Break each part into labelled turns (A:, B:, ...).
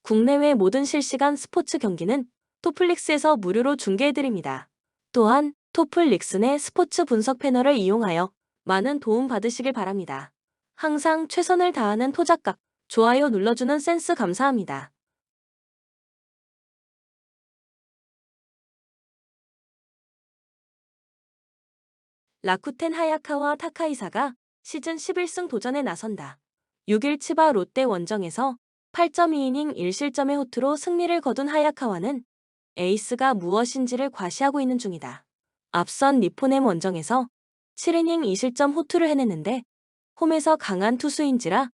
A: 국내외 모든 실시간 스포츠 경기는 토플릭스에서 무료로 중계해드립니다. 또한 토플릭스 내 스포츠 분석 패널을 이용하여 많은 도움 받으시길 바랍니다. 항상 최선을 다하는 토작각, 좋아요 눌러주는 센스 감사합니다. 라쿠텐 하야카와 타카이사가 시즌 11승 도전에 나선다. 6일 치바 롯데 원정에서 8.2이닝 1실점의 호투로 승리를 거둔 하야카와는 에이스가 무엇인지를 과시하고 있는 중이다. 앞선 니포넴 원정에서 7이닝 2실점 호투를 해냈는데 홈에서 강한 투수인지라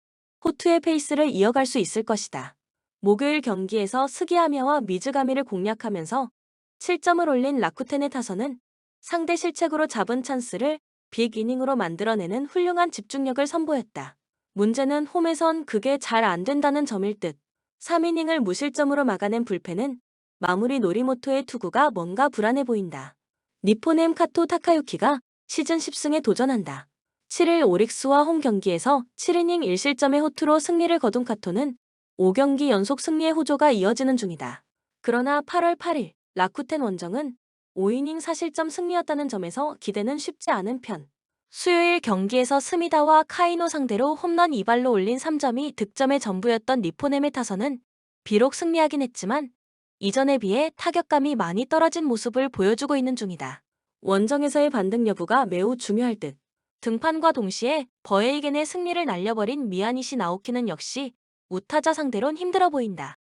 A: 호투의 페이스를 이어갈 수 있을 것이다. 목요일 경기에서 스기야마와 미즈가미를 공략하면서 7점을 올린 라쿠텐의 타선은 상대 실책으로 잡은 찬스를 빅 이닝으로 만들어내는 훌륭한 집중력을 선보였다. 문제는 홈에선 그게 잘 안 된다는 점일 듯. 3이닝을 무실점으로 막아낸 불펜은 마무리 노리모토의 투구가 뭔가 불안해 보인다. 니포넴 카토 타카유키가 시즌 10승에 도전한다. 7일 오릭스와 홈 경기에서 7이닝 1실점의 호투로 승리를 거둔 카토는 5경기 연속 승리의 호조가 이어지는 중이다. 그러나 8월 8일 라쿠텐 원정은 5이닝 4실점 승리였다는 점에서 기대는 쉽지 않은 편. 수요일 경기에서 스미다와 카이노 상대로 홈런 2발로 올린 3점이 득점의 전부였던 니포넴의 타선은 비록 승리하긴 했지만 이전에 비해 타격감이 많이 떨어진 모습을 보여주고 있는 중이다. 원정에서의 반등 여부가 매우 중요할 듯. 등판과 동시에 버에이겐의 승리를 날려버린 미야니시 나오키는 역시 우타자 상대론 힘들어 보인다.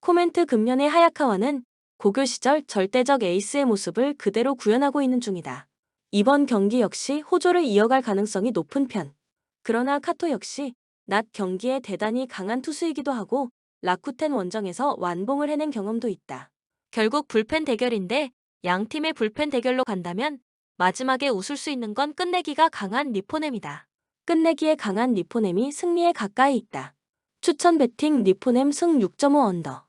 A: 코멘트 금년의 하야카와는 고교 시절 절대적 에이스의 모습을 그대로 구현하고 있는 중이다. 이번 경기 역시 호조를 이어갈 가능성이 높은 편. 그러나 카토 역시 낮 경기에 대단히 강한 투수이기도 하고 라쿠텐 원정에서 완봉을 해낸 경험도 있다. 결국 불펜 대결인데 양 팀의 불펜 대결로 간다면 마지막에 웃을 수 있는 건 끝내기가 강한 니포넴이다. 끝내기에 강한 니포넴이 승리에 가까이 있다. 추천 배팅 니포넴 승 6.5 언더.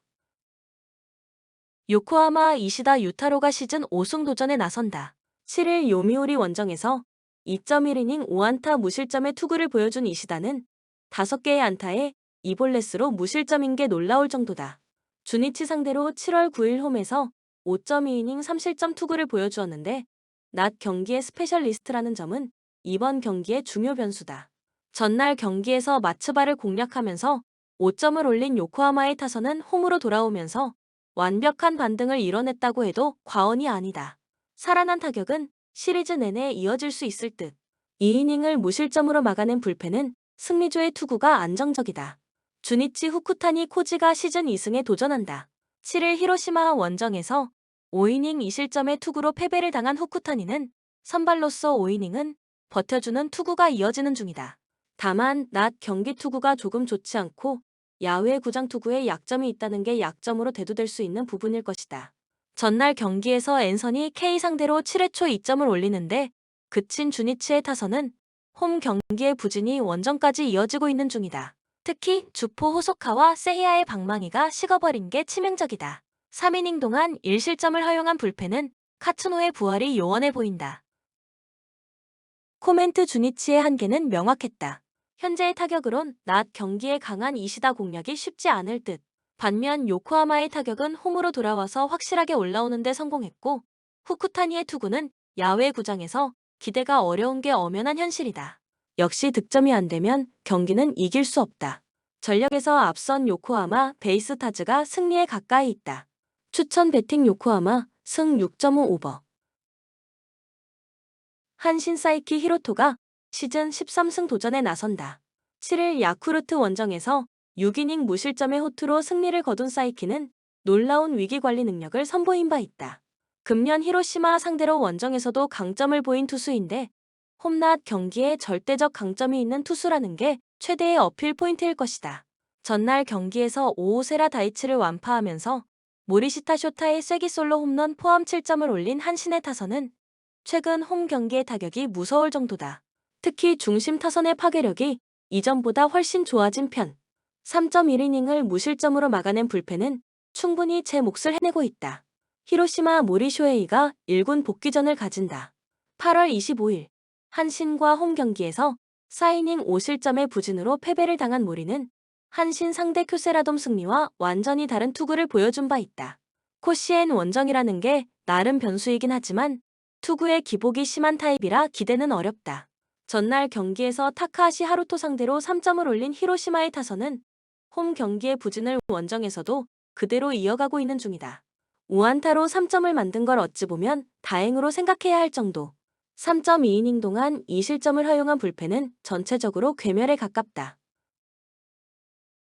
A: 요코하마 이시다 유타로가 시즌 5승 도전에 나선다. 7일 요미우리 원정에서 2.1이닝 5안타 무실점의 투구를 보여준 이시다는 5개의 안타에 2볼넷으로 무실점인 게 놀라울 정도다. 주니치 상대로 7월 9일 홈에서 5.2이닝 3실점 투구를 보여주었는데 낮 경기의 스페셜리스트라는 점은 이번 경기의 중요 변수다. 전날 경기에서 마츠바를 공략하면서 5점을 올린 요코하마의 타선은 홈으로 돌아오면서 완벽한 반등을 이뤄냈다고 해도 과언이 아니다. 살아난 타격은 시리즈 내내 이어질 수 있을 듯. 2이닝을 무실점으로 막아낸 불펜은 승리조의 투구가 안정적이다. 주니치 후쿠타니 코지가 시즌 2승에 도전한다. 7일 히로시마 원정에서 5이닝 2실점의 투구로 패배를 당한 후쿠타니는 선발로서 5이닝은 버텨주는 투구가 이어지는 중이다. 다만 낮 경기 투구가 조금 좋지 않고 야외 구장 투구에 약점이 있다는 게 약점으로 대두될 수 있는 부분일 것이다. 전날 경기에서 앤서니 K 상대로 7회 초 2점을 올리는데 그친 주니치의 타선은 홈 경기의 부진이 원정까지 이어지고 있는 중이다. 특히 주포 호소카와 세히야의 방망이가 식어버린 게 치명적이다. 3이닝 동안 1실점을 허용한 불펜은 카츠노의 부활이 요원해 보인다. 코멘트 주니치의 한계는 명확했다. 현재의 타격으론 낮 경기에 강한 이시다 공략이 쉽지 않을 듯. 반면 요코하마의 타격은 홈으로 돌아와서 확실하게 올라오는 데 성공했고 후쿠타니의 투구는 야외 구장에서 기대가 어려운 게 엄연한 현실이다. 역시 득점이 안 되면 경기는 이길 수 없다. 전력에서 앞선 요코하마 베이스타즈가 승리에 가까이 있다. 추천 배팅 요코하마 승 6.5 오버. 한신 사이키 히로토가 시즌 13승 도전에 나선다. 7일 야쿠르트 원정에서 6이닝 무실점의 호투로 승리를 거둔 사이키는 놀라운 위기관리 능력을 선보인 바 있다. 금년 히로시마 상대로 원정에서도 강점을 보인 투수인데 홈낮 경기에 절대적 강점이 있는 투수라는 게 최대의 어필 포인트일 것이다. 전날 경기에서 오오세라 다이치를 완파하면서 모리시타 쇼타의 쐐기 솔로 홈런 포함 7점을 올린 한신의 타선은 최근 홈 경기의 타격이 무서울 정도다. 특히 중심 타선의 파괴력이 이전보다 훨씬 좋아진 편. 3.1이닝을 무실점으로 막아낸 불펜은 충분히 제 몫을 해내고 있다. 히로시마 모리쇼에이가 1군 복귀전을 가진다. 8월 25일 한신과 홈 경기에서 4이닝 5실점의 부진으로 패배를 당한 모리는 한신 상대 큐세라돔 승리와 완전히 다른 투구를 보여준 바 있다. 코시엔 원정이라는 게 나름 변수이긴 하지만 투구의 기복이 심한 타입이라 기대는 어렵다. 전날 경기에서 타카하시 하루토 상대로 3점을 올린 히로시마의 타선은 홈 경기의 부진을 원정에서도 그대로 이어가고 있는 중이다. 5안타로 3점을 만든 걸 어찌 보면 다행으로 생각해야 할 정도. 3.2이닝 동안 2실점을 허용한 불펜은 전체적으로 괴멸에 가깝다.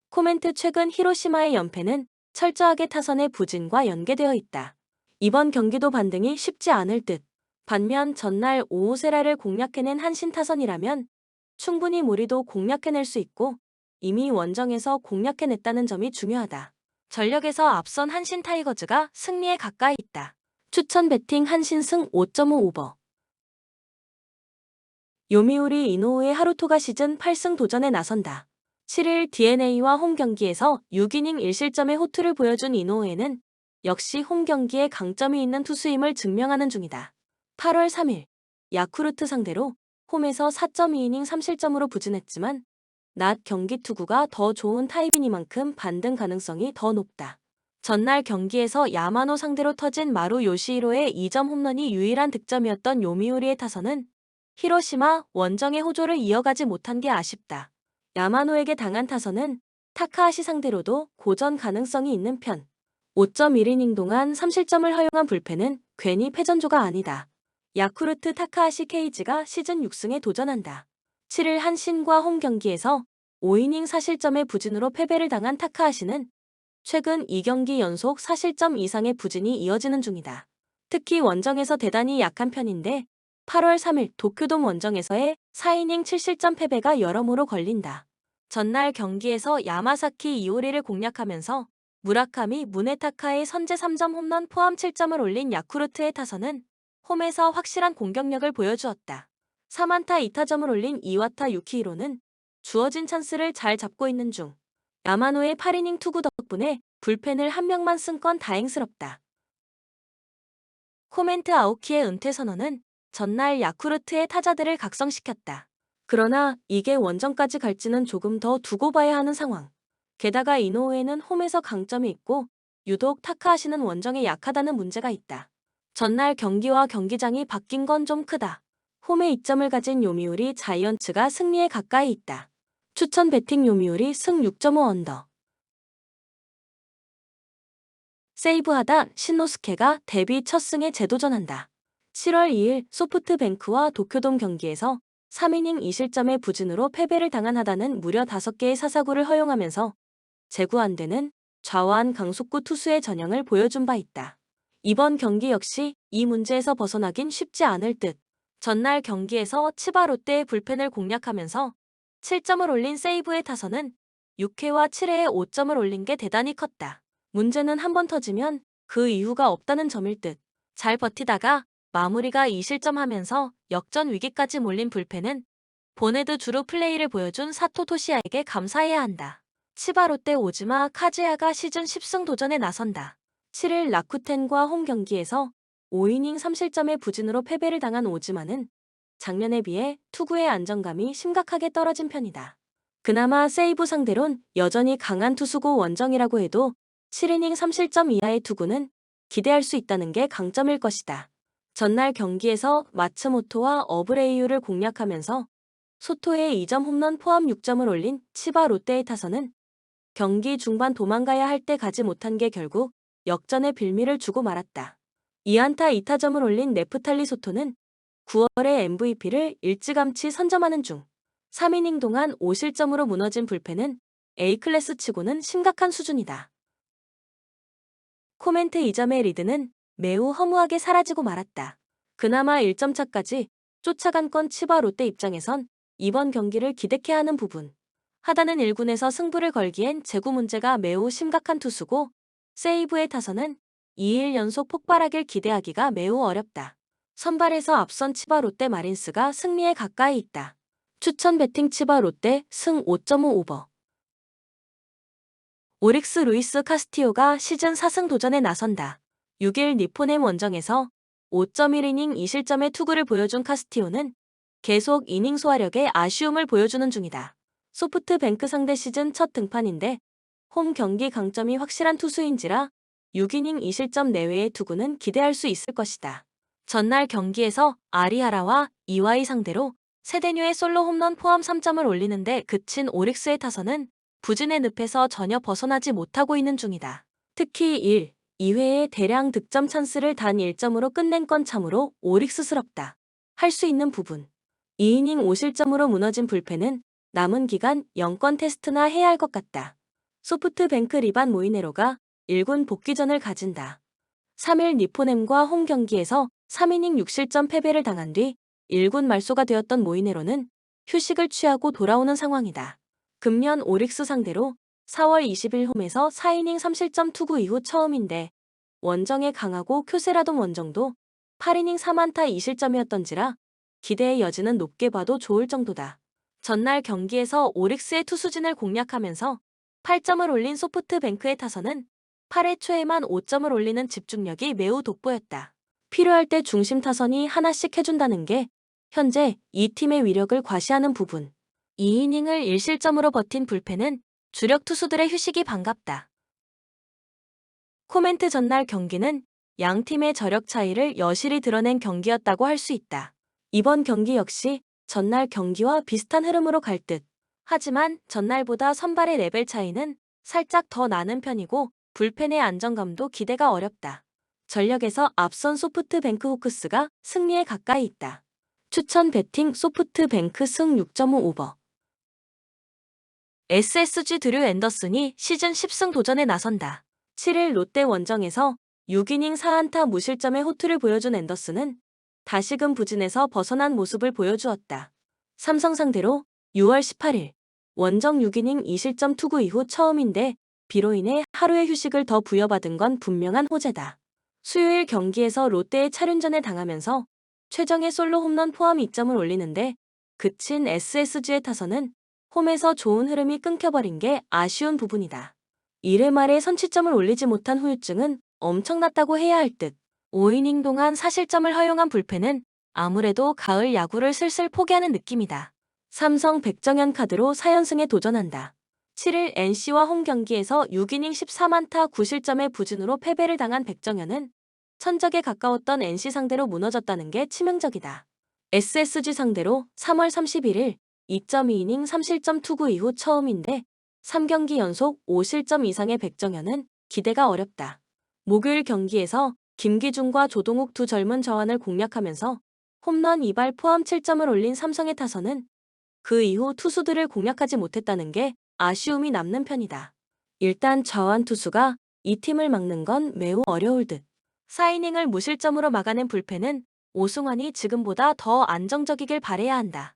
A: 코멘트 최근 히로시마의 연패는 철저하게 타선의 부진과 연계되어 있다. 이번 경기도 반등이 쉽지 않을 듯. 반면 전날 오오세라를 공략해낸 한신 타선이라면 충분히 무리도 공략해낼 수 있고 이미 원정에서 공략해냈다는 점이 중요하다. 전력에서 앞선 한신 타이거즈가 승리에 가까이 있다. 추천 배팅 한신 승 5.5 오버. 요미우리 이노우의 하루토가 시즌 8승 도전에 나선다. 7일 DeNA와 홈 경기에서 6이닝 1실점의 호투를 보여준 이노우에는 역시 홈 경기에 강점이 있는 투수임을 증명하는 중이다. 8월 3일 야쿠르트 상대로 홈에서 4.2이닝 3실점으로 부진했지만 낮 경기 투구가 더 좋은 타입이니만큼 반등 가능성이 더 높다. 전날 경기에서 야마노 상대로 터진 마루 요시히로의 2점 홈런이 유일한 득점이었던 요미우리의 타선은 히로시마 원정의 호조를 이어가지 못한 게 아쉽다. 야마노에게 당한 타선은 타카하시 상대로도 고전 가능성이 있는 편. 5.1이닝 동안 3실점을 허용한 불펜은 괜히 패전조가 아니다. 야쿠르트 타카하시 케이지가 시즌 6승에 도전한다. 7일 한신과 홈 경기에서 5이닝 4실점의 부진으로 패배를 당한 타카하시는 최근 2경기 연속 4실점 이상의 부진이 이어지는 중이다. 특히 원정에서 대단히 약한 편인데 8월 3일 도쿄돔 원정에서의 4이닝 7실점 패배가 여러모로 걸린다. 전날 경기에서 야마사키 이오리를 공략하면서 무라카미 무네타카의 선제 3점 홈런 포함 7점을 올린 야쿠르트의 타선은 홈에서 확실한 공격력을 보여주었다. 3안타 2타점을 올린 이와타 유키히로는 주어진 찬스를 잘 잡고 있는 중. 야마노의 8이닝 투구 덕분에 불펜을 한 명만 쓴 건 다행스럽다. 코멘트 아오키의 은퇴 선언은 전날 야쿠르트의 타자들을 각성시켰다. 그러나 이게 원정까지 갈지는 조금 더 두고 봐야 하는 상황. 게다가 이노우에는 홈에서 강점이 있고 유독 타카하시는 원정에 약하다는 문제가 있다. 전날 경기와 경기장이 바뀐 건 좀 크다. 홈에 이점을 가진 요미우리 자이언츠가 승리에 가까이 있다. 추천 배팅 요미우리 승 6.5 언더. 세이브하다 신노스케가 데뷔 첫 승에 재도전한다. 7월 2일 소프트뱅크와 도쿄돔 경기에서 3이닝 2실점의 부진으로 패배를 당한 하다는 무려 5개의 사사구를 허용하면서 제구 안 되는 좌완 강속구 투수의 전형을 보여준 바 있다. 이번 경기 역시 이 문제에서 벗어나긴 쉽지 않을 듯. 전날 경기에서 치바 롯데의 불펜을 공략하면서 7점을 올린 세이브의 타선은 6회와 7회에 5점을 올린 게 대단히 컸다. 문제는 한번 터지면 그 이유가 없다는 점일 듯. 잘 버티다가 마무리가 2실점하면서 역전 위기까지 몰린 불펜은 보네드 주루 플레이를 보여준 사토 토시아에게 감사해야 한다. 치바 롯데 오즈마 카즈야가 시즌 10승 도전에 나선다. 7일 라쿠텐과 홈 경기에서 5이닝 3실점의 부진으로 패배를 당한 오즈마는 작년에 비해 투구의 안정감이 심각하게 떨어진 편이다. 그나마 세이브 상대론 여전히 강한 투수고 원정이라고 해도 7이닝 3실점 이하의 투구는 기대할 수 있다는 게 강점일 것이다. 전날 경기에서 마츠모토와 어브레이유를 공략하면서 소토의 2점 홈런 포함 6점을 올린 치바 롯데의 타선은 경기 중반 도망가야 할 때 가지 못한 게 결국 역전의 빌미를 주고 말았다. 2안타 2타점을 올린 네프탈리 소토는 9월에 MVP를 일찌감치 선점하는 중. 3이닝 동안 5실점으로 무너진 불펜은 A클래스 치고는 심각한 수준이다. 코멘트 2점의 리드는 매우 허무하게 사라지고 말았다. 그나마 1점 차까지 쫓아간 건 치바 롯데 입장에선 이번 경기를 기대케 하는 부분. 하다는 1군에서 승부를 걸기엔 제구 문제가 매우 심각한 투수고 세이브의 타선은 2일 연속 폭발하길 기대하기가 매우 어렵다. 선발에서 앞선 치바 롯데 마린스가 승리에 가까이 있다. 추천 배팅 치바 롯데 승 5.5 오버. 오릭스 루이스 카스티오가 시즌 4승 도전에 나선다. 6일 니포넴 원정에서 5.1이닝 2실점의 투구를 보여준 카스티오는 계속 이닝 소화력에 아쉬움을 보여주는 중이다. 소프트뱅크 상대 시즌 첫 등판인데 홈 경기 강점이 확실한 투수인지라 6이닝 2실점 내외의 투구는 기대할 수 있을 것이다. 전날 경기에서 아리아라와 이와이 상대로 세데뉴의 솔로 홈런 포함 3점을 올리는데 그친 오릭스의 타선은 부진의 늪에서 전혀 벗어나지 못하고 있는 중이다. 특히 1, 2회에 대량 득점 찬스를 단 1점으로 끝낸 건 참으로 오릭스스럽다. 할 수 있는 부분. 2이닝 5실점으로 무너진 불펜은 남은 기간 영권 테스트나 해야 할 것 같다. 소프트뱅크 리반 모이네로가 1군 복귀전을 가진다. 3일 니포넴과 홈 경기에서 3이닝 6실점 패배를 당한 뒤 1군 말소가 되었던 모이네로는 휴식을 취하고 돌아오는 상황이다. 금년 오릭스 상대로 4월 20일 홈에서 4이닝 3실점 투구 이후 처음인데 원정에 강하고 쿄세라돔 원정도 8이닝 4안타 2실점이었던지라 기대의 여지는 높게 봐도 좋을 정도다. 전날 경기에서 오릭스의 투수진을 공략하면서 8점을 올린 소프트뱅크의 타선은 8회 초에만 5점을 올리는 집중력이 매우 돋보였다. 필요할 때 중심 타선이 하나씩 해준다는 게 현재 이 팀의 위력을 과시하는 부분. 2이닝을 1실점으로 버틴 불펜은 주력 투수들의 휴식이 반갑다. 코멘트 전날 경기는 양 팀의 저력 차이를 여실히 드러낸 경기였다고 할 수 있다. 이번 경기 역시 전날 경기와 비슷한 흐름으로 갈 듯. 하지만 전날보다 선발의 레벨 차이는 살짝 더 나는 편이고 불펜의 안정감도 기대가 어렵다. 전력에서 앞선 소프트뱅크 호크스가 승리에 가까이 있다. 추천 배팅 소프트뱅크 승 6.5 오버. SSG 드류 앤더슨이 시즌 10승 도전에 나선다. 7일 롯데 원정에서 6이닝 4안타 무실점의 호투를 보여준 앤더슨은 다시금 부진에서 벗어난 모습을 보여주었다. 삼성 상대로 6월 18일 원정 6이닝 2실점 투구 이후 처음인데 비로 인해 하루의 휴식을 더 부여받은 건 분명한 호재다. 수요일 경기에서 롯데의 차륜전에 당하면서 최정의 솔로 홈런 포함 2점을 올리는데 그친 SSG의 타선은 홈에서 좋은 흐름이 끊겨버린 게 아쉬운 부분이다. 1회 말에 선취점을 올리지 못한 후유증은 엄청났다고 해야 할 듯. 5이닝 동안 4실점을 허용한 불펜은 아무래도 가을 야구를 슬슬 포기하는 느낌이다. 삼성 백정현 카드로 4연승에 도전한다. 7일 NC와 홈 경기에서 6이닝 13안타 9실점의 부진으로 패배를 당한 백정현은 천적에 가까웠던 NC 상대로 무너졌다는 게 치명적이다. SSG 상대로 3월 31일 2.2이닝 3실점 투구 이후 처음인데 3경기 연속 5실점 이상의 백정현은 기대가 어렵다. 목요일 경기에서 김기중과 조동욱 두 젊은 저완을 공략하면서 홈런 2발 포함 7점을 올린 삼성의 타선은 그 이후 투수들을 공략하지 못했다는 게 아쉬움이 남는 편이다. 일단 저완 투수가 이 팀을 막는 건 매우 어려울 듯. 4이닝을 무실점으로 막아낸 불펜은 오승환이 지금보다 더 안정적이길 바래야 한다.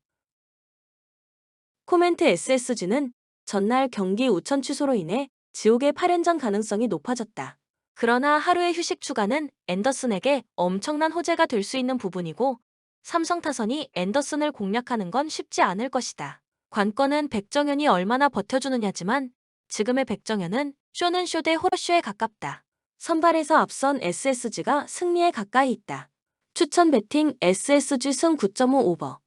A: 코멘트 SSG는 전날 경기 우천 취소로 인해 지옥의 8연전 가능성이 높아졌다. 그러나 하루의 휴식 추가는 앤더슨에게 엄청난 호재가 될 수 있는 부분이고 삼성 타선이 앤더슨을 공략하는 건 쉽지 않을 것이다. 관건은 백정현이 얼마나 버텨주느냐지만 지금의 백정현은 쇼는 쇼 대 호러쇼에 가깝다. 선발에서 앞선 SSG가 승리에 가까이 있다. 추천 배팅 SSG 승 9.5 오버.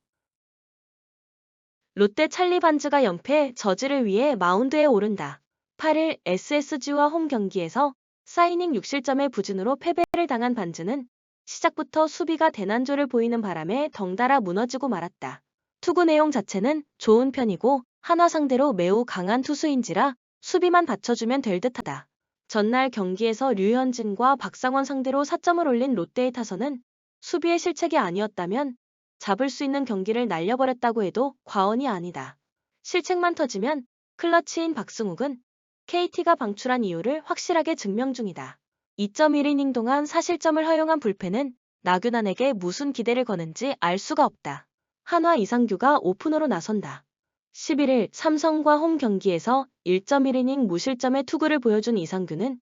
A: 롯데 찰리 반즈가 연패 저지를 위해 마운드에 오른다. 8일 SSG와 홈 경기에서 4이닝 6실점의 부진으로 패배를 당한 반즈는 시작부터 수비가 대난조를 보이는 바람에 덩달아 무너지고 말았다. 투구 내용 자체는 좋은 편이고 한화 상대로 매우 강한 투수인지라 수비만 받쳐주면 될 듯하다. 전날 경기에서 류현진과 박상원 상대로 4점을 올린 롯데의 타선은 수비의 실책이 아니었다면 잡을 수 있는 경기를 날려버렸다고 해도 과언이 아니다. 실책만 터지면 클러치인 박승욱은 KT가 방출한 이유를 확실하게 증명 중이다. 2.1이닝 동안 4실점을 허용한 불펜은 나균안에게 무슨 기대를 거는지 알 수가 없다. 한화 이상규가 오프너로 나선다. 11일 삼성과 홈 경기에서 1.1이닝 무실점의 투구를 보여준 이상규는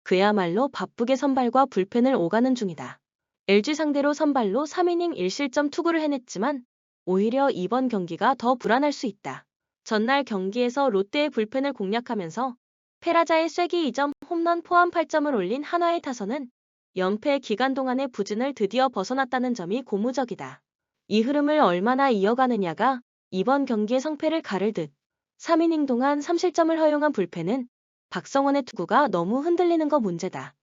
A: 그야말로 바쁘게 선발과 불펜을 오가는 중이다. LG 상대로 선발로 3이닝 1실점 투구를 해냈지만 오히려 이번 경기가 더 불안할 수 있다. 전날 경기에서 롯데의 불펜을 공략하면서 페라자의 쐐기 2점 홈런 포함 8점을 올린 한화의 타선은 연패 기간 동안의 부진을 드디어 벗어났다는 점이 고무적이다. 이 흐름을 얼마나 이어가느냐가 이번 경기의 성패를 가를 듯. 3이닝 동안 3실점을 허용한 불펜은 박성원의 투구가 너무 흔들리는 거 문제다.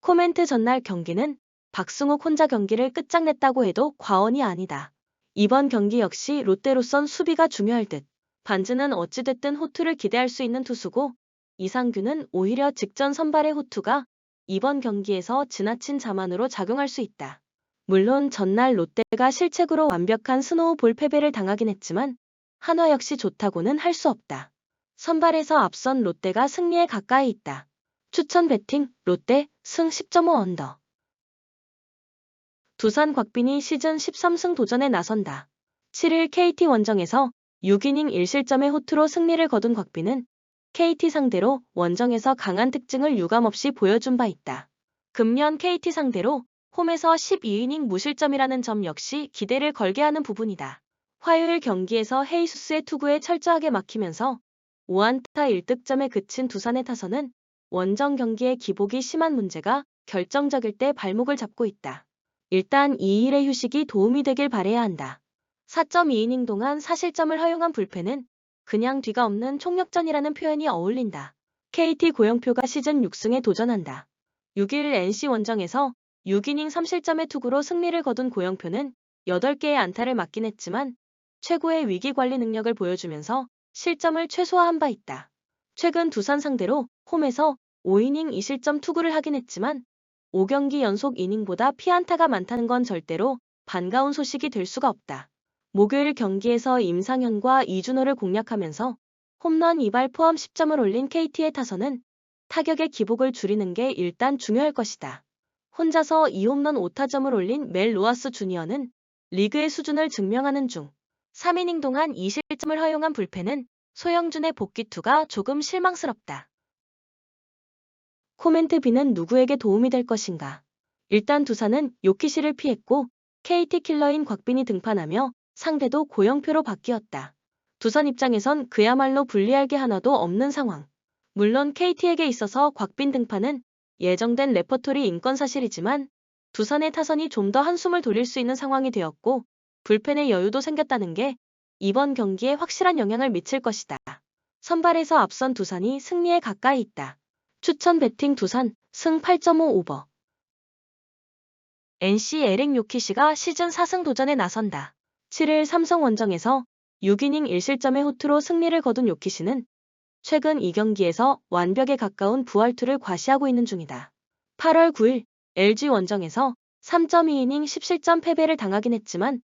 A: 코멘트 전날 경기는 박승욱 혼자 경기를 끝장냈다고 해도 과언이 아니다. 이번 경기 역시 롯데로선 수비가 중요할 듯. 반즈는 어찌됐든 호투를 기대할 수 있는 투수고 이상규는 오히려 직전 선발의 호투가 이번 경기에서 지나친 자만으로 작용할 수 있다. 물론 전날 롯데가 실책으로 완벽한 스노우볼 패배를 당하긴 했지만 한화 역시 좋다고는 할 수 없다. 선발에서 앞선 롯데가 승리에 가까이 있다. 추천 배팅 롯데 승 10.5 언더. 두산 곽빈이 시즌 13승 도전에 나선다. 7일 KT 원정에서 6이닝 1실점의 호투로 승리를 거둔 곽빈은 KT 상대로 원정에서 강한 특징을 유감없이 보여준 바 있다. 금년 KT 상대로 홈에서 12이닝 무실점이라는 점 역시 기대를 걸게 하는 부분이다. 화요일 경기에서 헤이수스의 투구에 철저하게 막히면서 5안타 1득점에 그친 두산의 타선은 원정 경기의 기복이 심한 문제가 결정적일 때 발목을 잡고 있다. 일단 2일의 휴식이 도움이 되길 바라야 한다. 4.2이닝 동안 4실점을 허용한 불펜은 그냥 뒤가 없는 총력전이라는 표현이 어울린다. KT 고영표가 시즌 6승에 도전한다. 6일 NC 원정에서 6이닝 3실점의 투구로 승리를 거둔 고영표는 8개의 안타를 맞긴 했지만 최고의 위기관리 능력을 보여주면서 실점을 최소화한 바 있다. 최근 두산 상대로 홈에서 5이닝 2실점 투구를 하긴 했지만 5경기 연속 이닝보다 피안타가 많다는 건 절대로 반가운 소식이 될 수가 없다. 목요일 경기에서 임상현과 이준호를 공략하면서 홈런 2발 포함 10점을 올린 KT의 타선은 타격의 기복을 줄이는 게 일단 중요할 것이다. 혼자서 2홈런 5타점을 올린 멜 로하스 주니어는 리그의 수준을 증명하는 중. 3이닝 동안 2실점을 허용한 불펜은 소영준의 복귀투가 조금 실망스럽다. 코멘트 B는 누구에게 도움이 될 것인가? 일단 두산은 요키시를 피했고 KT 킬러인 곽빈이 등판하며 상대도 고영표로 바뀌었다. 두산 입장에선 그야말로 불리할 게 하나도 없는 상황. 물론 KT에게 있어서 곽빈 등판은 예정된 레퍼토리 인권사실이지만 두산의 타선이 좀 더 한숨을 돌릴 수 있는 상황이 되었고 불펜의 여유도 생겼다는 게 이번 경기에 확실한 영향을 미칠 것이다. 선발에서 앞선 두산이 승리에 가까이 있다. 추천 배팅 두산 승 8.5 오버. NC 에릭 요키시가 시즌 4승 도전에 나선다. 7일 삼성 원정에서 6이닝 1실점의 호투로 승리를 거둔 요키시는 최근 2경기에서 완벽에 가까운 부활투를 과시하고 있는 중이다. 8월 9일 LG 원정에서 3.2이닝 10실점 패배를 당하긴 했지만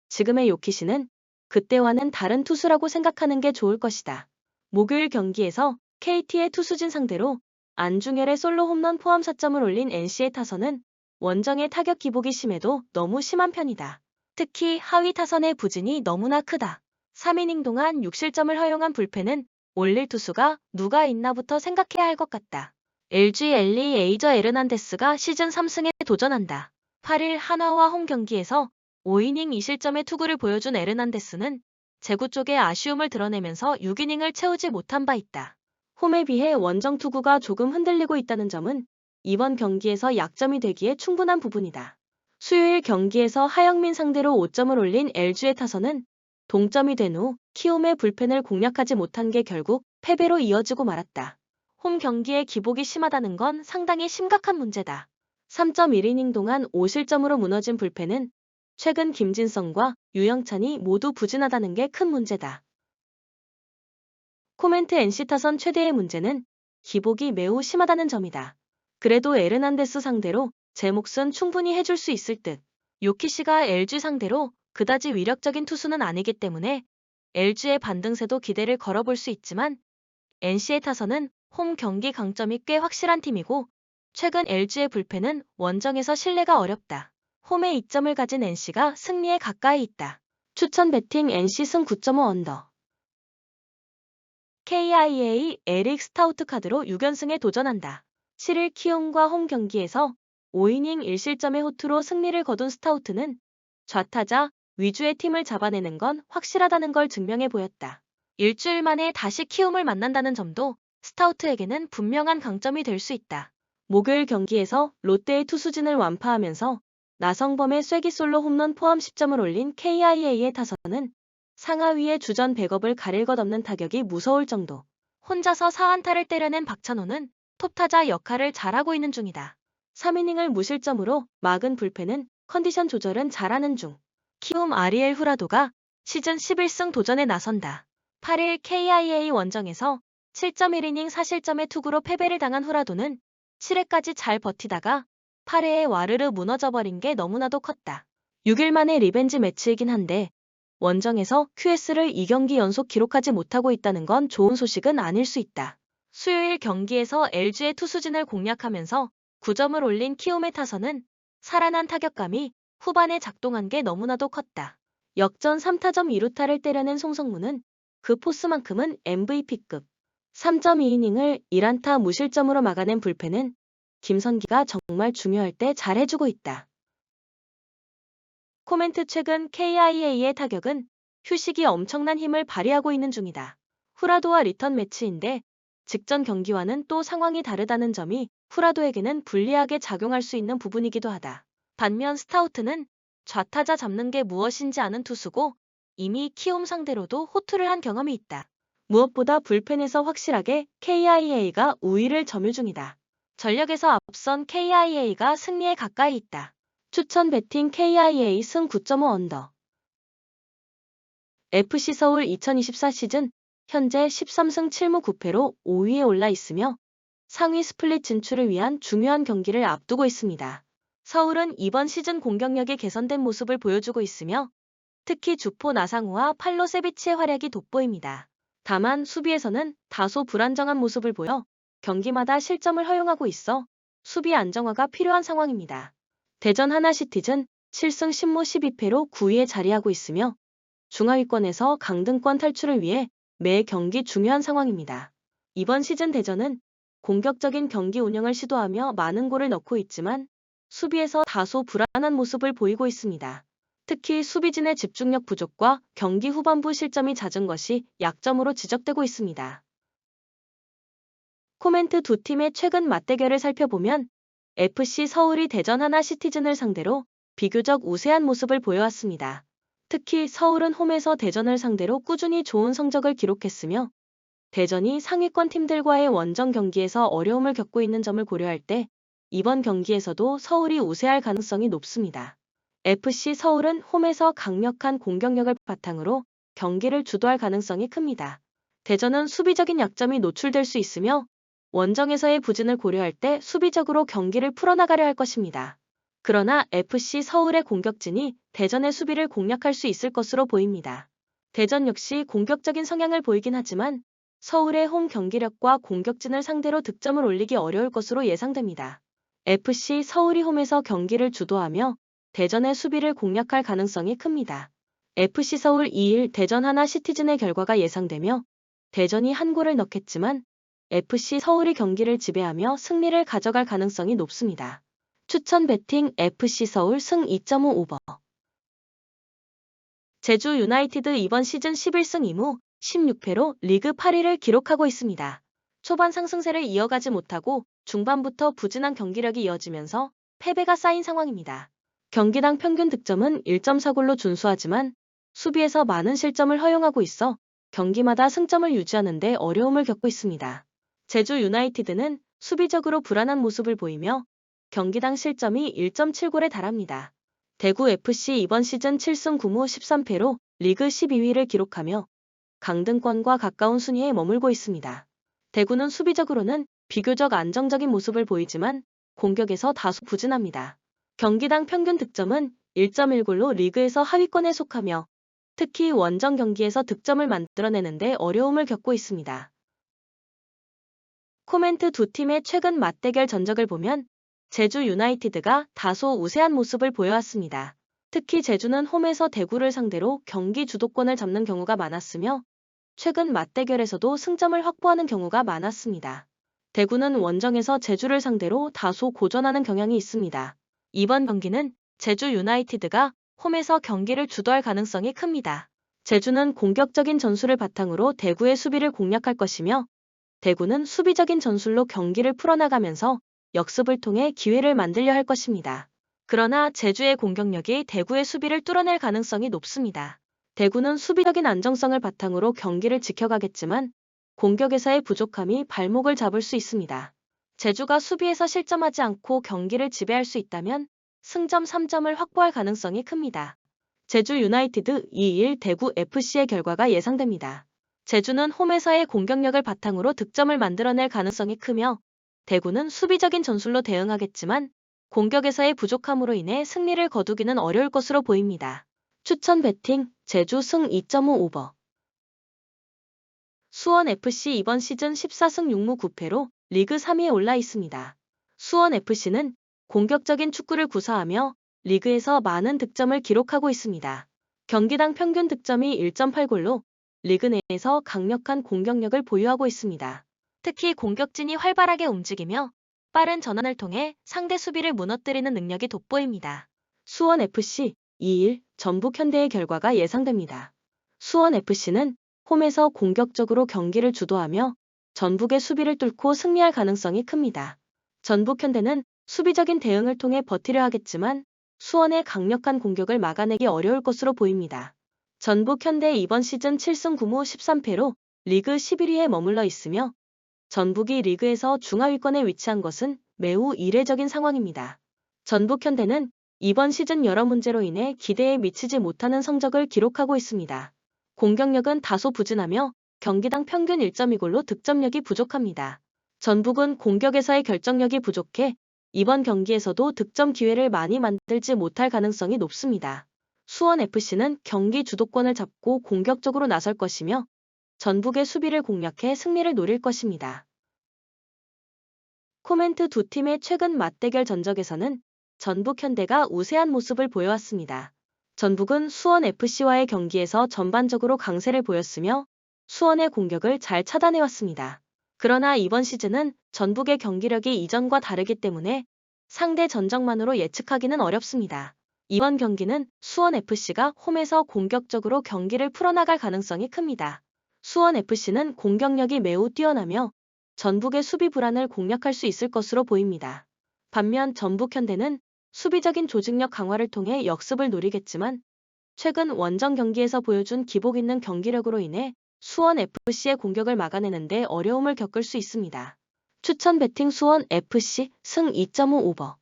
A: 지금의 요키시는 그때와는 다른 투수라고 생각하는 게 좋을 것이다. 목요일 경기에서 KT의 투수진 상대로 안중열의 솔로 홈런 포함 4점을 올린 NC의 타선은 원정의 타격 기복이 심해도 너무 심한 편이다. 특히 하위 타선의 부진이 너무나 크다. 3이닝 동안 6실점을 허용한 불펜은 올릴 투수가 누가 있나부터 생각해야 할 것 같다. LG 엘리 에이저 에르난데스가 시즌 3승에 도전한다. 8일 한화와 홈 경기에서 5이닝 2실점의 투구를 보여준 에르난데스는 제구 쪽에 아쉬움을 드러내면서 6이닝을 채우지 못한 바 있다. 홈에 비해 원정 투구가 조금 흔들리고 있다는 점은 이번 경기에서 약점이 되기에 충분한 부분이다. 수요일 경기에서 하영민 상대로 5점을 올린 LG의 타선은 동점이 된 후 키움의 불펜을 공략하지 못한 게 결국 패배로 이어지고 말았다. 홈 경기의 기복이 심하다는 건 상당히 심각한 문제다. 3.1이닝 동안 5실점으로 무너진 불펜은 최근 김진성과 유영찬이 모두 부진하다는 게 큰 문제다. 코멘트 NC 타선 최대의 문제는 기복이 매우 심하다는 점이다. 그래도 에르난데스 상대로 제 몫은 충분히 해줄 수 있을 듯. 요키시가 LG 상대로 그다지 위력적인 투수는 아니기 때문에 LG의 반등세도 기대를 걸어볼 수 있지만 NC의 타선은 홈 경기 강점이 꽤 확실한 팀이고 최근 LG의 불펜은 원정에서 신뢰가 어렵다. 홈에 이점을 가진 NC가 승리에 가까이 있다. 추천 배팅 NC 승 9.5 언더. KIA 에릭 스타우트 카드로 6연승에 도전한다. 7일 키움과 홈 경기에서 5이닝 1실점의 호투로 승리를 거둔 스타우트는 좌타자 위주의 팀을 잡아내는 건 확실하다는 걸 증명해 보였다. 일주일 만에 다시 키움을 만난다는 점도 스타우트에게는 분명한 강점이 될 수 있다. 목요일 경기에서 롯데의 투수진을 완파하면서 나성범의 쐐기 솔로 홈런 포함 10점을 올린 KIA의 타선은 상하위의 주전 백업을 가릴 것 없는 타격이 무서울 정도. 혼자서 4안타를 때려낸 박찬호는 톱타자 역할을 잘하고 있는 중이다. 3이닝을 무실점으로 막은 불펜은 컨디션 조절은 잘하는 중. 키움 아리엘 후라도가 시즌 11승 도전에 나선다. 8일 KIA 원정에서 7.1이닝 4실점의 투구로 패배를 당한 후라도는 7회까지 잘 버티다가 8회에 와르르 무너져버린 게 너무나도 컸다. 6일 만에 리벤지 매치이긴 한데 원정에서 QS를 2경기 연속 기록하지 못하고 있다는 건 좋은 소식은 아닐 수 있다. 수요일 경기에서 LG의 투수진을 공략하면서 9점을 올린 키움의 타선은 살아난 타격감이 후반에 작동한 게 너무나도 컸다. 역전 3타점 2루타를 때려낸 송성문은 그 포스만큼은 MVP급. 3.2이닝을 1안타 무실점으로 막아낸 불펜은 김선기가 정말 중요할 때 잘해주고 있다. 코멘트 최근 KIA의 타격은 휴식이 엄청난 힘을 발휘하고 있는 중이다. 후라도와 리턴 매치인데 직전 경기와는 또 상황이 다르다는 점이 후라도에게는 불리하게 작용할 수 있는 부분이기도 하다. 반면 스타우트는 좌타자 잡는 게 무엇인지 아는 투수고 이미 키움 상대로도 호투를 한 경험이 있다. 무엇보다 불펜에서 확실하게 KIA가 우위를 점유 중이다. 전력에서 앞선 KIA가 승리에 가까이 있다. 추천 배팅 KIA 승 9.5 언더. FC 서울 2024 시즌 현재 13승 7무 9패로 5위에 올라 있으며 상위 스플릿 진출을 위한 중요한 경기를 앞두고 있습니다. 서울은 이번 시즌 공격력이 개선된 모습을 보여주고 있으며 특히 주포 나상우와 팔로세비치의 활약이 돋보입니다. 다만 수비에서는 다소 불안정한 모습을 보여 경기마다 실점을 허용하고 있어 수비 안정화가 필요한 상황입니다. 대전 하나시티즌 7승 10무 12패로 9위에 자리하고 있으며 중하위권에서 강등권 탈출을 위해 매 경기 중요한 상황입니다. 이번 시즌 대전은 공격적인 경기 운영을 시도하며 많은 골을 넣고 있지만 수비에서 다소 불안한 모습을 보이고 있습니다. 특히 수비진의 집중력 부족과 경기 후반부 실점이 잦은 것이 약점으로 지적되고 있습니다. 코멘트 두 팀의 최근 맞대결을 살펴보면 FC 서울이 대전 하나시티즌을 상대로 비교적 우세한 모습을 보여왔습니다. 특히 서울은 홈에서 대전을 상대로 꾸준히 좋은 성적을 기록했으며 대전이 상위권 팀들과의 원정 경기에서 어려움을 겪고 있는 점을 고려할 때 이번 경기에서도 서울이 우세할 가능성이 높습니다. FC 서울은 홈에서 강력한 공격력을 바탕으로 경기를 주도할 가능성이 큽니다. 대전은 수비적인 약점이 노출될 수 있으며 원정에서의 부진을 고려할 때 수비적으로 경기를 풀어나가려 할 것입니다. 그러나 FC 서울의 공격진이 대전의 수비를 공략할 수 있을 것으로 보입니다. 대전 역시 공격적인 성향을 보이긴 하지만 서울의 홈 경기력과 공격진을 상대로 득점을 올리기 어려울 것으로 예상됩니다. FC 서울이 홈에서 경기를 주도하며 대전의 수비를 공략할 가능성이 큽니다. FC 서울 2일 대전 하나시티즌의 결과가 예상되며 대전이 한 골을 넣겠지만 FC 서울이 경기를 지배하며 승리를 가져갈 가능성이 높습니다. 추천 배팅 FC 서울 승 2.5 오버. 제주 유나이티드 이번 시즌 11승 2무 16패로 리그 8위를 기록하고 있습니다. 초반 상승세를 이어가지 못하고 중반부터 부진한 경기력이 이어지면서 패배가 쌓인 상황입니다. 경기당 평균 득점은 1.4골로 준수하지만 수비에서 많은 실점을 허용하고 있어 경기마다 승점을 유지하는 데 어려움을 겪고 있습니다. 제주 유나이티드는 수비적으로 불안한 모습을 보이며 경기당 실점이 1.7골에 달합니다. 대구 FC 이번 시즌 7승 9무 13패로 리그 12위를 기록하며 강등권과 가까운 순위에 머물고 있습니다. 대구는 수비적으로는 비교적 안정적인 모습을 보이지만 공격에서 다소 부진합니다. 경기당 평균 득점은 1.1골로 리그에서 하위권에 속하며 특히 원정 경기에서 득점을 만들어내는데 어려움을 겪고 있습니다. 코멘트 두 팀의 최근 맞대결 전적을 보면 제주 유나이티드가 다소 우세한 모습을 보여왔습니다. 특히 제주는 홈에서 대구를 상대로 경기 주도권을 잡는 경우가 많았으며 최근 맞대결에서도 승점을 확보하는 경우가 많았습니다. 대구는 원정에서 제주를 상대로 다소 고전하는 경향이 있습니다. 이번 경기는 제주 유나이티드가 홈에서 경기를 주도할 가능성이 큽니다. 제주는 공격적인 전술을 바탕으로 대구의 수비를 공략할 것이며 대구는 수비적인 전술로 경기를 풀어나가면서 역습을 통해 기회를 만들려 할 것입니다. 그러나 제주의 공격력이 대구의 수비를 뚫어낼 가능성이 높습니다. 대구는 수비적인 안정성을 바탕으로 경기를 지켜가겠지만 공격에서의 부족함이 발목을 잡을 수 있습니다. 제주가 수비에서 실점하지 않고 경기를 지배할 수 있다면 승점 3점을 확보할 가능성이 큽니다. 제주 유나이티드 2-1 대구 FC의 결과가 예상됩니다. 제주는 홈에서의 공격력을 바탕으로 득점을 만들어낼 가능성이 크며 대구는 수비적인 전술로 대응하겠지만 공격에서의 부족함으로 인해 승리를 거두기는 어려울 것으로 보입니다. 추천 배팅 제주 승 2.5 오버. 수원FC 이번 시즌 14승 6무 9패로 리그 3위에 올라 있습니다. 수원FC는 공격적인 축구를 구사하며 리그에서 많은 득점을 기록하고 있습니다. 경기당 평균 득점이 1.8골로 리그 내에서 강력한 공격력을 보유하고 있습니다. 특히 공격진이 활발하게 움직이며 빠른 전환을 통해 상대 수비를 무너뜨리는 능력이 돋보입니다. 수원FC 2-1 전북현대의 결과가 예상됩니다. 수원FC는 홈에서 공격적으로 경기를 주도하며 전북의 수비를 뚫고 승리할 가능성이 큽니다. 전북현대는 수비적인 대응을 통해 버티려 하겠지만 수원의 강력한 공격을 막아내기 어려울 것으로 보입니다. 전북현대 이번 시즌 7승 9무 13패로 리그 11위에 머물러 있으며 전북이 리그에서 중하위권에 위치한 것은 매우 이례적인 상황입니다. 전북현대는 이번 시즌 여러 문제로 인해 기대에 미치지 못하는 성적을 기록하고 있습니다. 공격력은 다소 부진하며 경기당 평균 1.2골로 득점력이 부족합니다. 전북은 공격에서의 결정력이 부족해 이번 경기에서도 득점 기회를 많이 만들지 못할 가능성이 높습니다. 수원FC는 경기 주도권을 잡고 공격적으로 나설 것이며 전북의 수비를 공략해 승리를 노릴 것입니다. 코멘트 두 팀의 최근 맞대결 전적에서는 전북현대가 우세한 모습을 보여왔습니다. 전북은 수원FC와의 경기에서 전반적으로 강세를 보였으며 수원의 공격을 잘 차단해왔습니다. 그러나 이번 시즌은 전북의 경기력이 이전과 다르기 때문에 상대 전적만으로 예측하기는 어렵습니다. 이번 경기는 수원FC가 홈에서 공격적으로 경기를 풀어나갈 가능성이 큽니다. 수원FC는 공격력이 매우 뛰어나며 전북의 수비 불안을 공략할 수 있을 것으로 보입니다. 반면 전북현대는 수비적인 조직력 강화를 통해 역습을 노리겠지만 최근 원정 경기에서 보여준 기복 있는 경기력으로 인해 수원FC의 공격을 막아내는데 어려움을 겪을 수 있습니다. 추천 배팅 수원FC 승 2.5 오버.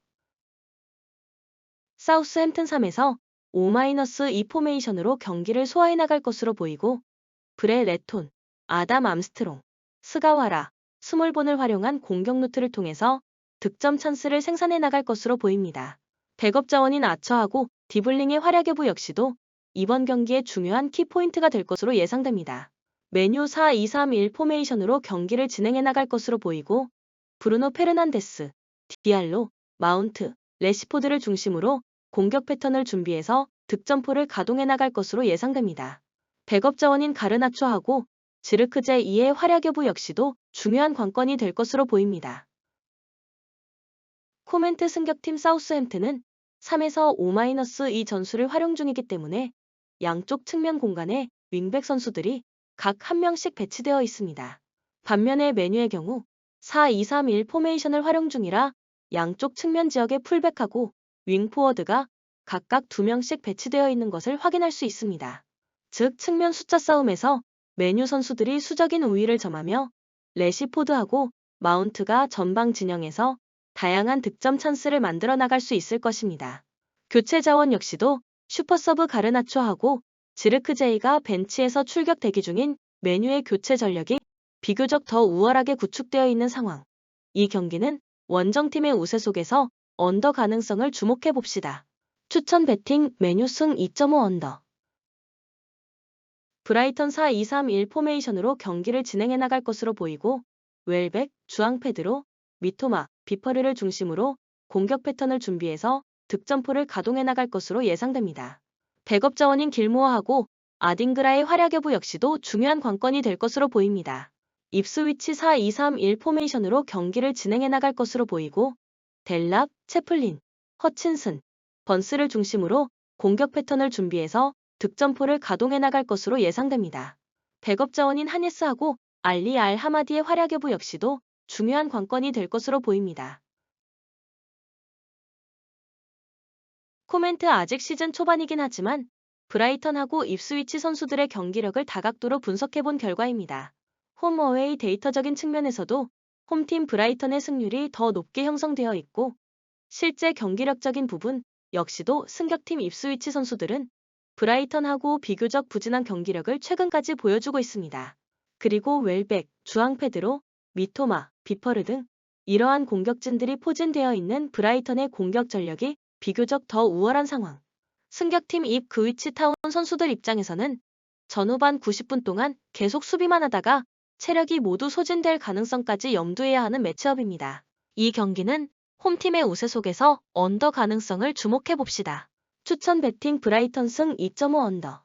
A: 사우스햄튼 3에서 5-2 포메이션으로 경기를 소화해 나갈 것으로 보이고 브레 레톤, 아담 암스트롱, 스가와라, 스몰본을 활용한 공격 루트를 통해서 득점 찬스를 생산해 나갈 것으로 보입니다. 백업 자원인 아처하고 디블링의 활약 여부 역시도 이번 경기의 중요한 키포인트가 될 것으로 예상됩니다. 메뉴 4-2-3-1 포메이션으로 경기를 진행해 나갈 것으로 보이고 브루노 페르난데스, 디알로, 마운트, 레시포드를 중심으로 공격 패턴을 준비해서 득점포를 가동해 나갈 것으로 예상됩니다. 백업 자원인 가르나초하고 지르크제 2의 활약 여부 역시도 중요한 관건이 될 것으로 보입니다. 코멘트 승격팀 사우스햄튼은 3에서 5-2 전술을 활용 중이기 때문에 양쪽 측면 공간에 윙백 선수들이 각 한 명씩 배치되어 있습니다. 반면에 메뉴의 경우 4-2-3-1 포메이션을 활용 중이라 양쪽 측면 지역에 풀백하고 윙포워드가 각각 2명씩 배치되어 있는 것을 확인할 수 있습니다. 즉 측면 숫자 싸움에서 메뉴 선수들이 수적인 우위를 점하며 레시포드하고 마운트가 전방 진영에서 다양한 득점 찬스를 만들어 나갈 수 있을 것입니다. 교체 자원 역시도 슈퍼서브 가르나초하고 지르크제이가 벤치에서 출격 대기 중인 메뉴의 교체 전력이 비교적 더 우월하게 구축되어 있는 상황. 이 경기는 원정팀의 우세 속에서 언더 가능성을 주목해 봅시다. 추천 배팅 메뉴 승 2.5 언더. 브라이턴 4-2-3-1 포메이션으로 경기를 진행해 나갈 것으로 보이고 웰백, 주앙 페드로, 미토마, 비퍼르를 중심으로 공격 패턴을 준비해서 득점포를 가동해 나갈 것으로 예상됩니다. 백업 자원인 길모어하고 아딩그라의 활약 여부 역시도 중요한 관건이 될 것으로 보입니다. 입스위치 4-2-3-1 포메이션으로 경기를 진행해 나갈 것으로 보이고 델랍, 채플린, 허친슨, 번스를 중심으로 공격 패턴을 준비해서 득점포를 가동해 나갈 것으로 예상됩니다. 백업 자원인 하네스하고 알리 알 하마디의 활약 여부 역시도 중요한 관건이 될 것으로 보입니다. 코멘트 아직 시즌 초반이긴 하지만 브라이턴하고 입스위치 선수들의 경기력을 다각도로 분석해본 결과입니다. 홈어웨이 데이터적인 측면에서도 홈팀 브라이턴의 승률이 더 높게 형성되어 있고, 실제 경기력적인 부분 역시도 승격팀 입스위치 선수들은 브라이턴하고 비교적 부진한 경기력을 최근까지 보여주고 있습니다. 그리고 웰백, 주앙 페드로, 미토마, 비퍼르 등 이러한 공격진들이 포진되어 있는 브라이턴의 공격 전력이 비교적 더 우월한 상황. 승격팀 입스위치 타운 선수들 입장에서는 전후반 90분 동안 계속 수비만 하다가 체력이 모두 소진될 가능성까지 염두해야 하는 매치업입니다. 이 경기는 홈팀의 우세 속에서 언더 가능성을 주목해봅시다. 추천 베팅 브라이턴 승 2.5 언더.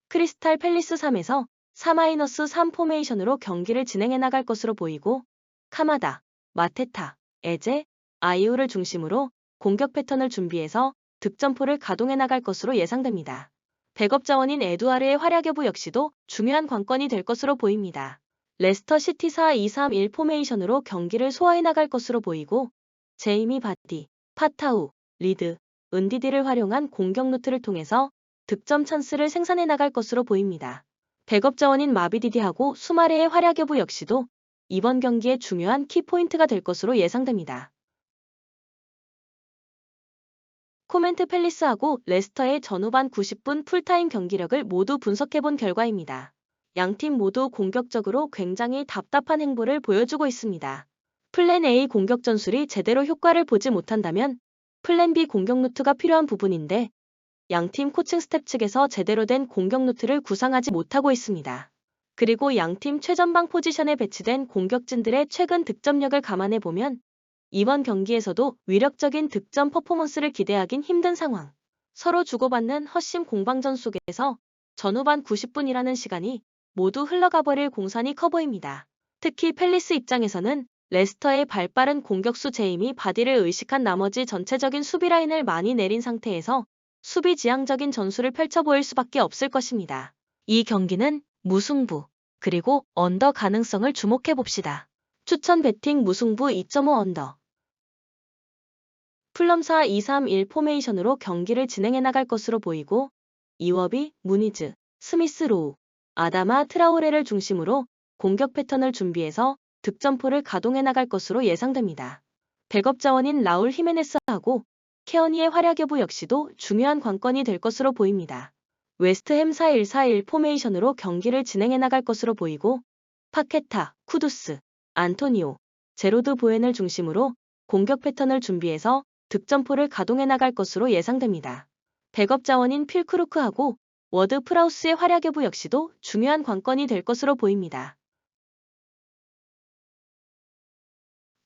A: 크리스탈 팰리스 3에서 4-3 포메이션으로 경기를 진행해 나갈 것으로 보이고, 카마다, 마테타, 에제, 아이우를 중심으로 공격 패턴을 준비해서 득점포를 가동해 나갈 것으로 예상됩니다. 백업 자원인 에두아르의 활약 여부 역시도 중요한 관건이 될 것으로 보입니다. 레스터 시티 4-2-3-1 포메이션으로 경기를 소화해 나갈 것으로 보이고, 제이미 바디, 파타우, 리드, 은디디를 활용한 공격 루트를 통해서 득점 찬스를 생산해 나갈 것으로 보입니다. 백업 자원인 마비디디하고 수마레의 활약 여부 역시도 이번 경기의 중요한 키포인트가 될 것으로 예상됩니다. 코멘트 팰리스하고 레스터의 전후반 90분 풀타임 경기력을 모두 분석해본 결과입니다. 양팀 모두 공격적으로 굉장히 답답한 행보를 보여주고 있습니다. 플랜 A 공격 전술이 제대로 효과를 보지 못한다면 플랜 B 공격 루트가 필요한 부분인데, 양팀 코칭 스텝 측에서 제대로 된 공격 루트를 구상하지 못하고 있습니다. 그리고 양팀 최전방 포지션에 배치된 공격진들의 최근 득점력을 감안해보면 이번 경기에서도 위력적인 득점 퍼포먼스를 기대하긴 힘든 상황. 서로 주고받는 헛심 공방전 속에서 전후반 90분이라는 시간이 모두 흘러가버릴 공산이 커 보입니다. 특히 팰리스 입장에서는 레스터의 발빠른 공격수 제이미 바디를 의식한 나머지 전체적인 수비 라인을 많이 내린 상태에서 수비 지향적인 전술을 펼쳐 보일 수밖에 없을 것입니다. 이 경기는 무승부, 그리고 언더 가능성을 주목해봅시다. 추천 베팅 무승부 2.5 언더. 풀럼 4-2-3-1 포메이션으로 경기를 진행해 나갈 것으로 보이고, 이워비, 무니즈, 스미스 로우, 아다마 트라오레를 중심으로 공격 패턴을 준비해서 득점포를 가동해 나갈 것으로 예상됩니다. 백업 자원인 라울 히메네스하고 케어니의 활약 여부 역시도 중요한 관건이 될 것으로 보입니다. 웨스트햄 4-1-4-1 포메이션으로 경기를 진행해 나갈 것으로 보이고, 파케타, 쿠두스, 안토니오, 제로드 보엔을 중심으로 공격 패턴을 준비해서 득점포를 가동해 나갈 것으로 예상됩니다. 백업 자원인 필크루크하고 워드 프라우스의 활약 여부 역시도 중요한 관건이 될 것으로 보입니다.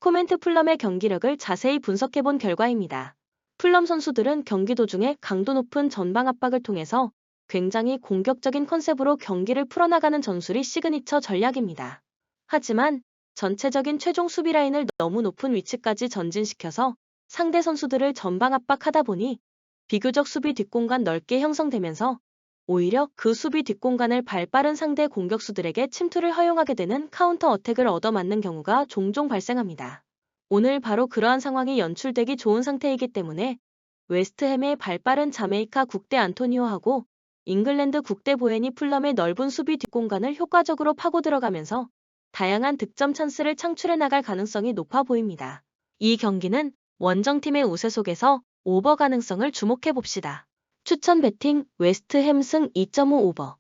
A: 코멘트 풀럼의 경기력을 자세히 분석해본 결과입니다. 풀럼 선수들은 경기 도중에 강도 높은 전방 압박을 통해서 굉장히 공격적인 컨셉으로 경기를 풀어나가는 전술이 시그니처 전략입니다. 하지만 전체적인 최종 수비 라인을 너무 높은 위치까지 전진시켜서 상대 선수들을 전방 압박하다 보니 비교적 수비 뒷공간 넓게 형성되면서 오히려 그 수비 뒷공간을 발빠른 상대 공격수들에게 침투를 허용하게 되는 카운터 어택을 얻어맞는 경우가 종종 발생합니다. 오늘 바로 그러한 상황이 연출되기 좋은 상태이기 때문에 웨스트햄의 발빠른 자메이카 국대 안토니오하고 잉글랜드 국대 보엔이 풀럼의 넓은 수비 뒷공간을 효과적으로 파고 들어가면서 다양한 득점 찬스를 창출해 나갈 가능성이 높아 보입니다. 이 경기는 원정팀의 우세 속에서 오버 가능성을 주목해봅시다. 추천 베팅 웨스트햄 승 2.5 오버.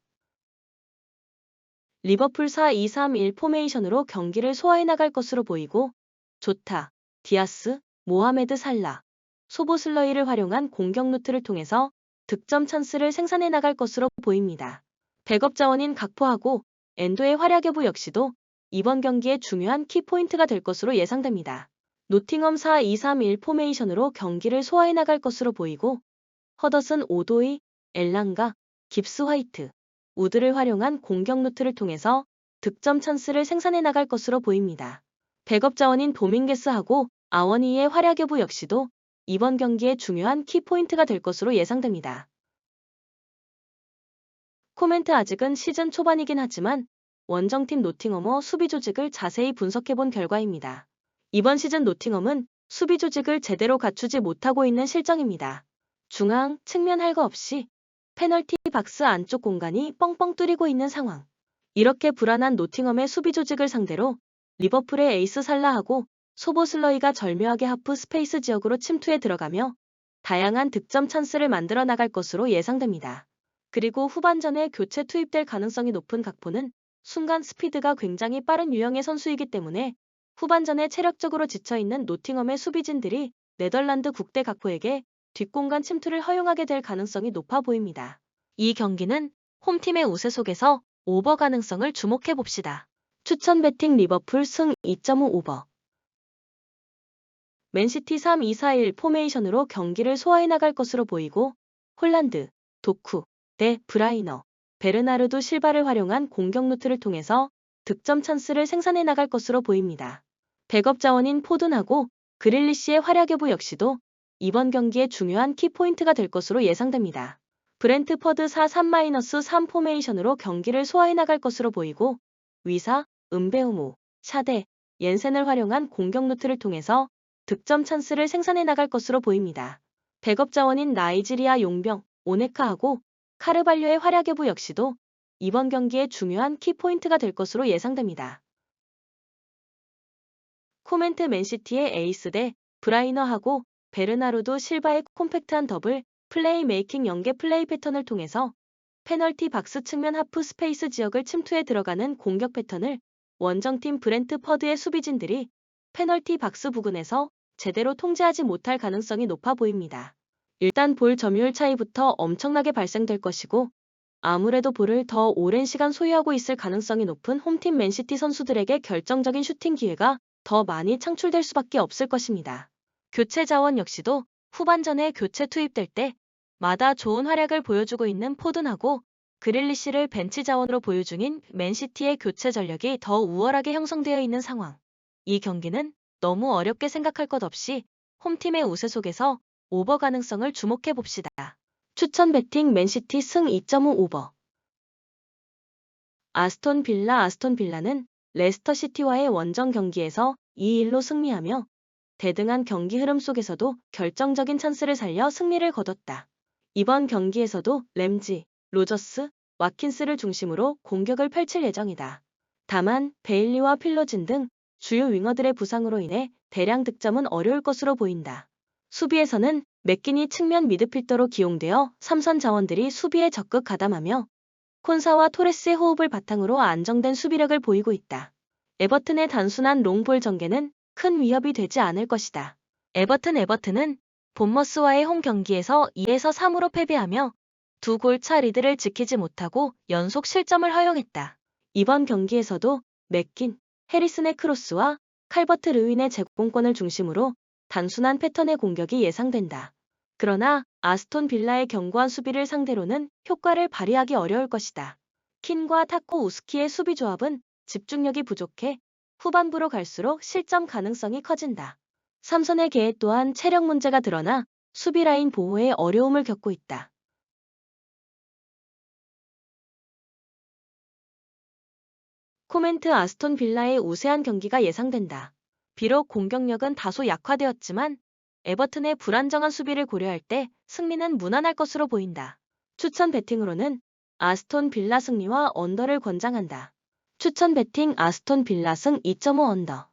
A: 리버풀 4-2-3-1 포메이션으로 경기를 소화해 나갈 것으로 보이고, 조타, 디아스, 모하메드 살라, 소보슬러이를 활용한 공격 루트를 통해서 득점 찬스를 생산해 나갈 것으로 보입니다. 백업 자원인 각포하고 엔도의 활약 여부 역시도 이번 경기의 중요한 키포인트가 될 것으로 예상됩니다. 노팅엄 4-2-3-1 포메이션으로 경기를 소화해 나갈 것으로 보이고, 허더슨 오도이, 엘랑가, 깁스 화이트, 우드를 활용한 공격 루트를 통해서 득점 찬스를 생산해 나갈 것으로 보입니다. 백업 자원인 도밍게스하고 아워니의 활약 여부 역시도 이번 경기의 중요한 키포인트가 될 것으로 예상됩니다. 코멘트 아직은 시즌 초반이긴 하지만 원정팀 노팅엄어 수비 조직을 자세히 분석해본 결과입니다. 이번 시즌 노팅엄은 수비 조직을 제대로 갖추지 못하고 있는 실정입니다. 중앙, 측면 할 거 없이 페널티 박스 안쪽 공간이 뻥뻥 뚫리고 있는 상황. 이렇게 불안한 노팅엄의 수비 조직을 상대로 리버풀의 에이스 살라하고 소보슬러이가 절묘하게 하프 스페이스 지역으로 침투해 들어가며 다양한 득점 찬스를 만들어 나갈 것으로 예상됩니다. 그리고 후반전에 교체 투입될 가능성이 높은 각포는 순간 스피드가 굉장히 빠른 유형의 선수이기 때문에 후반전에 체력적으로 지쳐있는 노팅엄의 수비진들이 네덜란드 국대 각포에게 뒷공간 침투를 허용하게 될 가능성이 높아 보입니다. 이 경기는 홈팀의 우세 속에서 오버 가능성을 주목해봅시다. 추천 배팅 리버풀 승 2.5 오버. 맨시티 3-2-4-1 포메이션으로 경기를 소화해 나갈 것으로 보이고 홀란드, 도쿠, 데 브라이너, 베르나르도 실바를 활용한 공격 루트를 통해서 득점 찬스를 생산해 나갈 것으로 보입니다. 백업 자원인 포든하고 그릴리시의 활약 여부 역시도 이번 경기의 중요한 키포인트가 될 것으로 예상됩니다. 브렌트퍼드 4-3-3 포메이션으로 경기를 소화해 나갈 것으로 보이고 위사, 은베우모, 샤데, 옌센을 활용한 공격 루트를 통해서 득점 찬스를 생산해 나갈 것으로 보입니다. 백업 자원인 나이지리아 용병, 오네카하고 카르발료의 활약 여부 역시도 이번 경기의 중요한 키포인트가 될 것으로 예상됩니다. 코멘트 맨시티의 에이스 대 브라이너하고 베르나르도 실바의 콤팩트한 더블 플레이 메이킹 연계 플레이 패턴을 통해서 페널티 박스 측면 하프 스페이스 지역을 침투해 들어가는 공격 패턴을 원정팀 브렌트퍼드의 수비진들이 페널티 박스 부근에서 제대로 통제하지 못할 가능성이 높아 보입니다. 일단 볼 점유율 차이부터 엄청나게 발생될 것이고 아무래도 볼을 더 오랜 시간 소유하고 있을 가능성이 높은 홈팀 맨시티 선수들에게 결정적인 슈팅 기회가 더 많이 창출될 수밖에 없을 것입니다. 교체 자원 역시도 후반전에 교체 투입될 때마다 좋은 활약을 보여주고 있는 포든하고 그릴리시를 벤치 자원으로 보유 중인 맨시티의 교체 전력이 더 우월하게 형성되어 있는 상황. 이 경기는 너무 어렵게 생각할 것 없이 홈팀의 우세 속에서 오버 가능성을 주목해봅시다. 추천 배팅 맨시티 승 2.5 오버. 아스톤 빌라는 레스터 시티와의 원정 경기에서 2-1로 승리하며 대등한 경기 흐름 속에서도 결정적인 찬스를 살려 승리를 거뒀다. 이번 경기에서도 램지, 로저스, 와킨스를 중심으로 공격을 펼칠 예정이다. 다만 베일리와 필로진 등 주요 윙어들의 부상으로 인해 대량 득점은 어려울 것으로 보인다. 수비에서는 맥기니 측면 미드필더로 기용되어 3선 자원들이 수비에 적극 가담하며 콘사와 토레스의 호흡을 바탕으로 안정된 수비력을 보이고 있다. 에버튼의 단순한 롱볼 전개는 큰 위협이 되지 않을 것이다. 에버튼은 본머스와의 홈 경기에서 2-3으로 패배하며 2골 차 리드를 지키지 못하고 연속 실점을 허용했다. 이번 경기에서도 맥긴, 해리슨의 크로스와 칼버트 르윈의 제공권을 중심으로 단순한 패턴의 공격이 예상된다. 그러나 아스톤 빌라의 견고한 수비를 상대로는 효과를 발휘하기 어려울 것이다. 킨과 타코 우스키의 수비 조합은 집중력이 부족해 후반부로 갈수록 실점 가능성이 커진다. 삼선의 계획 또한 체력 문제가 드러나 수비 라인 보호에 어려움을 겪고 있다. 코멘트 아스톤 빌라의 우세한 경기가 예상된다. 비록 공격력은 다소 약화되었지만 에버튼의 불안정한 수비를 고려할 때 승리는 무난할 것으로 보인다. 추천 배팅으로는 아스톤 빌라 승리와 언더를 권장한다. 추천 배팅 아스톤 빌라 승 2.5 언더.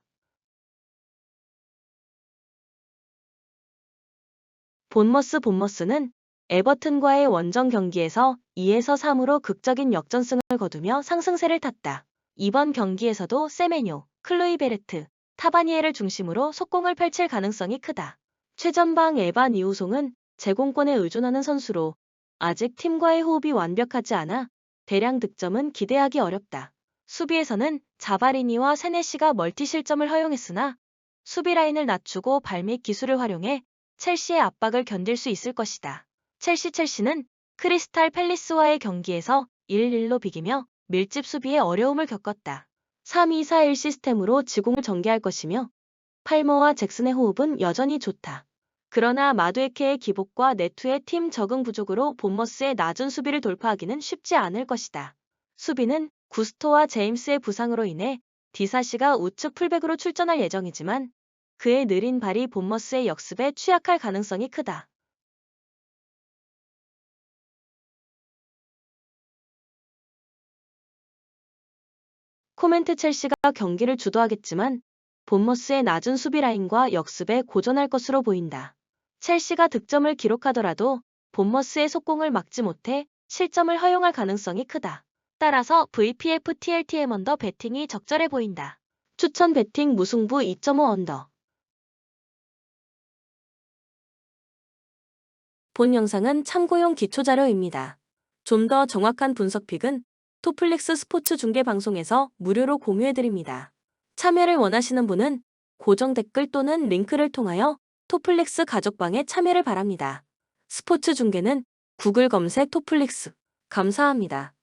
A: 본머스는 에버튼과의 원정 경기에서 2-3으로 극적인 역전승을 거두며 상승세를 탔다. 이번 경기에서도 세메뇨, 클로이베르트, 타바니에를 중심으로 속공을 펼칠 가능성이 크다. 최전방 에반 이우송은 제공권에 의존하는 선수로 아직 팀과의 호흡이 완벽하지 않아 대량 득점은 기대하기 어렵다. 수비에서는 자바리니와 세네시가 멀티 실점을 허용했으나 수비 라인을 낮추고 발밑 기술을 활용해 첼시의 압박을 견딜 수 있을 것이다. 첼시는 크리스탈 팰리스와의 경기에서 1-1로 비기며 밀집 수비에 어려움을 겪었다. 3-2-4-1 시스템으로 지공을 전개할 것이며 팔머와 잭슨의 호흡은 여전히 좋다. 그러나 마두에케의 기복과 네투의 팀 적응 부족으로 본머스의 낮은 수비를 돌파하기는 쉽지 않을 것이다. 수비는 구스토와 제임스의 부상으로 인해 디사시가 우측 풀백으로 출전할 예정이지만 그의 느린 발이 본머스의 역습에 취약할 가능성이 크다. 코멘트 첼시가 경기를 주도하겠지만 본머스의 낮은 수비 라인과 역습에 고전할 것으로 보인다. 첼시가 득점을 기록하더라도 본머스의 속공을 막지 못해 실점을 허용할 가능성이 크다. 따라서 VPF TLTM 언더 배팅이 적절해 보인다. 추천 배팅 무승부 2.5 언더. 본 영상은 참고용 기초자료입니다. 좀 더 정확한 분석픽은 토플릭스 스포츠 중계 방송에서 무료로 공유해드립니다. 참여를 원하시는 분은 고정 댓글 또는 링크를 통하여 토플릭스 가족방에 참여를 바랍니다. 스포츠 중계는 구글 검색 토플릭스. 감사합니다.